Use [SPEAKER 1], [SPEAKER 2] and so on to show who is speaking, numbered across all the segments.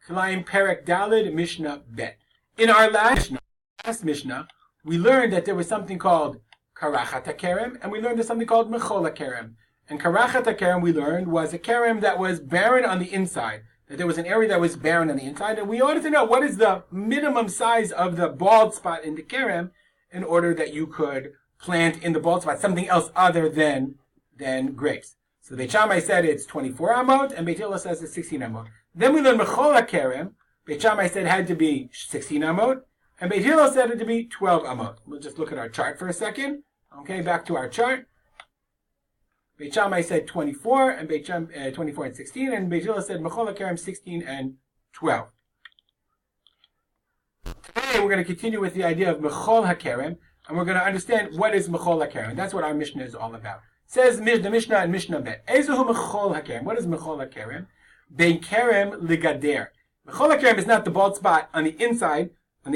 [SPEAKER 1] Kilayim Perek Daled Mishnah Bet. In our last Mishnah, we learned that there was something called Karachat HaKerem, and we learned there's something called Mechol HaKerem. And Karachat HaKerem, we learned, was a kerem that was barren on the inside. That there was an area that was barren on the inside, and we wanted to know what is the minimum size of the bald spot in the kerem in order that you could plant in the bald spot something else other than grapes. So Beit Shammai said it's 24 amot, and Beit Hillel says it's 16 amot. Then we learned Mechol HaKerem. Beit Shammai said it had to be 16 amot, and Beit Hillel said it to be 12 amot. We'll just look at our chart for a second. Okay, back to our chart. Beit Shammai said 24, and 24 and 16, and Beit Hillel said Mechol HaKerem 16 and 12. Today we're going to continue with the idea of Mechol HaKerem, and we're going to understand what is Mechol HaKerem. That's what our Mishnah is all about. It says the Mishnah and Mishnah Bet. Ezuhu Mechol HaKerem. What is Mechol HaKerem? Bein Kerem Ligader. Mechol HaKerem is not the bald spot on the inside of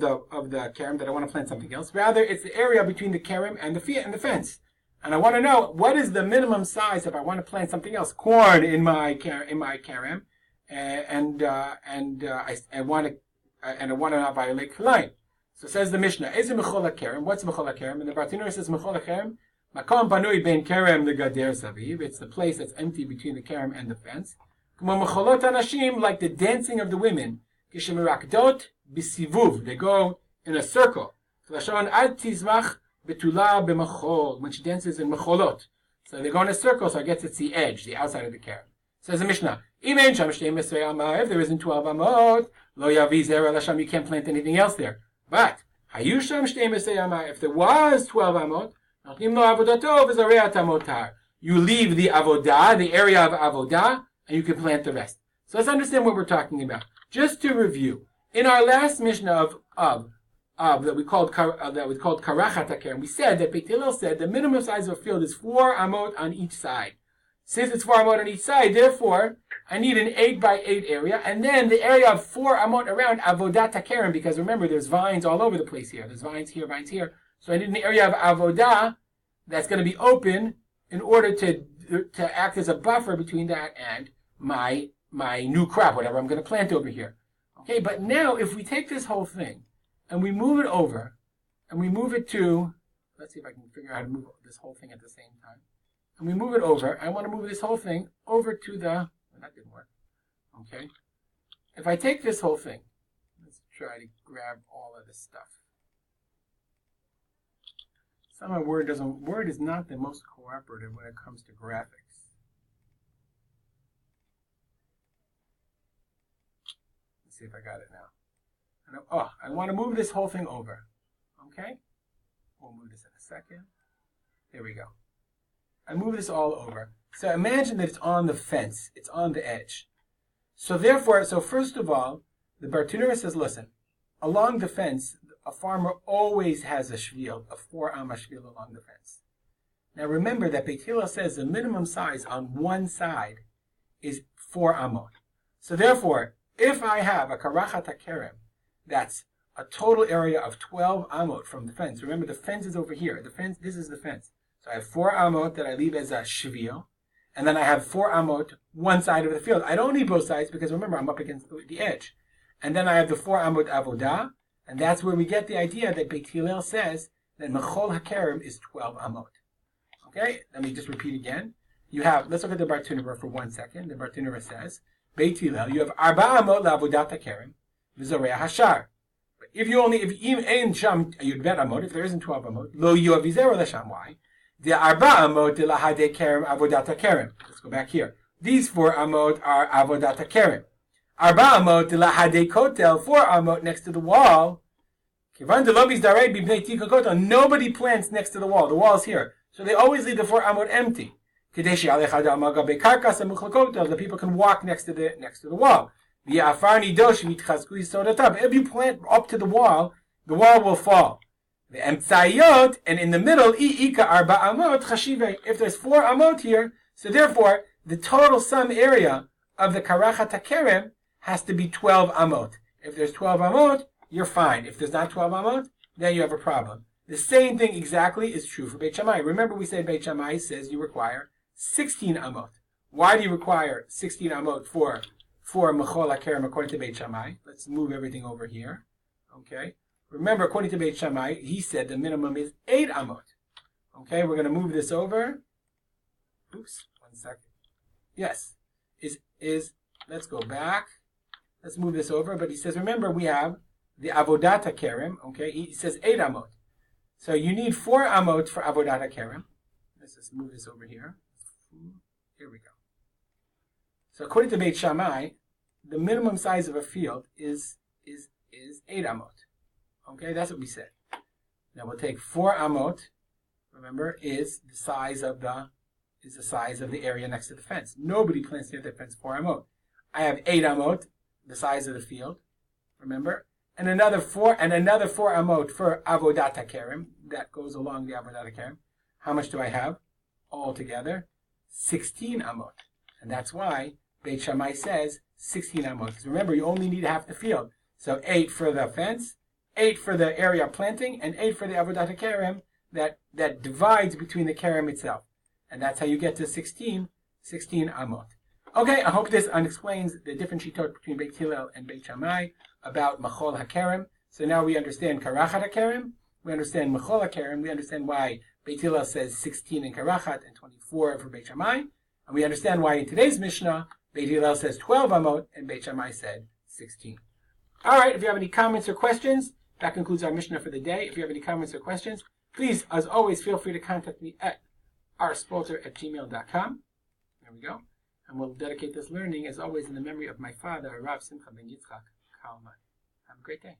[SPEAKER 1] the kerem that I want to plant something else. Rather, it's the area between the kerem and the fence. And I want to know what is the minimum size if I want to plant something else, corn in my kerem, and I want to not violate Kilayim. So says the Mishnah, Ezu Mechol HaKerem. What's Mechol HaKerem? And the Bartenura says Mechol HaKerem, Makom Panui Ben Kerem Legader Saviv. It's the place that's empty between the kerem and the fence. K'mo Mecholot Hanashim, like the dancing of the women. Kishemirakdot bisivuv. They go in a circle. Lashon ad tizmach betula b'machol. When she dances in mecholot. So they go in a circle, so I guess it's the edge, the outside of the kerem. Says the Mishnah, if there isn't 12 amot, lo yavi zera lasham, you can't plant anything else there. But hayusham shtei mesei amah, if there was 12 amot, notnim lo avodato v'zareat amotar. You leave the avodah, the area of avodah, and you can plant the rest. So let's understand what we're talking about. Just to review, in our last Mishnah that we called Karachat HaKerem, we said that Beit Hillel said the minimum size of a field is 4 amot on each side. Since it's 4 amot on each side, therefore, I need an 8 by 8 area, and then the area of 4 amot around Avodat HaKerem, because remember, there's vines all over the place here. There's vines here, vines here. So I need an area of Avodah that's going to be open in order to act as a buffer between that and my new crop, whatever I'm going to plant over here. Okay, but now if we take this whole thing and we move it over, and we move it to, let's see if I can figure out how to move this whole thing at the same time. And we move it over, I want to move this whole thing over to well, that didn't work. Okay, if I take this whole thing, let's try to grab all of this stuff. Somehow Word is not the most cooperative when it comes to graphics. See if I got it now. I want to move this whole thing over. Okay? We'll move this in a second. There we go. I move this all over. So imagine that it's on the fence. It's on the edge. So first of all, the Bartenura says, listen, along the fence, a farmer always has a shvil, a 4-amma shvil along the fence. Now remember that Beit Hillel says the minimum size on one side is 4 amot. So therefore, if I have a Karachat HaKerem, that's a total area of 12 amot from the fence. Remember, the fence is over here. This is the fence. So I have 4 amot that I leave as a shvil, and then I have 4 amot one side of the field. I don't need both sides because remember, I'm up against the edge. And then I have the 4 amot avodah, and that's where we get the idea that Beit Hillel says that Mechol HaKerem is 12 amot. Okay, let me just repeat again. Let's look at the Bartenura for 1 second. The Bartenura says, Beit Hillel, you have 4 amot la'avodat HaKerem, v'zorei hashar. But if ein sham yud bet amot, if there isn't 12 amot, lo yuavi zera l'sham. Why? The 4 amot lahadei kerem avodat HaKerem. Let's go back here. These 4 amot are avodat HaKerem. 4 amot lahadei kotel, 4 amot next to the wall. Kivan delobis darei b'bnei tika kotel. Nobody plants next to the wall. The wall's here. So they always leave the 4 amot empty. The people can walk next to the wall. If you plant up to the wall will fall. And in the middle, if there's 4 amot here, so therefore the total sum area of the Karachat HaKerem has to be 12 amot. If there's 12 amot, you're fine. If there's not 12 amot, then you have a problem. The same thing exactly is true for Beit Shammai. Remember we said Beit Shammai says you require 16 amot. Why do you require 16 amot for for Mechol HaKerem according to Beit Shammai. Let's move everything over here. Okay. Remember, according to Beit Shammai, he said the minimum is 8 amot. Okay, we're going to move this over. Oops, 1 second. Yes, let's go back. Let's move this over. But he says, remember, we have the Avodat HaKerem. Okay, he says 8 amot. So you need 4 amot for Avodat HaKerem. Let's just move this over here. Here we go. So according to Beit Shammai, the minimum size of a field is 8 amot. Okay, that's what we said. Now we'll take 4 amot. Remember, is the size of the area next to the fence. Nobody plants near the fence 4 amot. I have 8 amot, the size of the field. Remember, and another 4 amot for Avodat HaKerem that goes along the Avodat HaKerem. How much do I have altogether? 16 amot, and that's why Beit Shammai says 16 amot. Because remember, you only need half the field. So 8 for the fence, 8 for the area of planting, and 8 for the Avodat HaKerem that divides between the Kerem itself. And that's how you get to 16 amot. Okay, I hope this explains the difference shitot between Beit Hillel and Beit Shammai about Mechol HaKerem. So now we understand Karachat HaKerem, we understand Mechol HaKerem, we understand why Beit Hillel says 16 in Karachat and 24 for Beit Shammai, and we understand why in today's Mishnah, Beit Hillel says 12 amot and Beit Shammai said 16. All right, if you have any comments or questions, that concludes our Mishnah for the day. If you have any comments or questions, please, as always, feel free to contact me at rspolter@gmail.com. There we go. And we'll dedicate this learning, as always, in the memory of my father, Harav Simcha ben Yitzchak Kalman. Have a great day.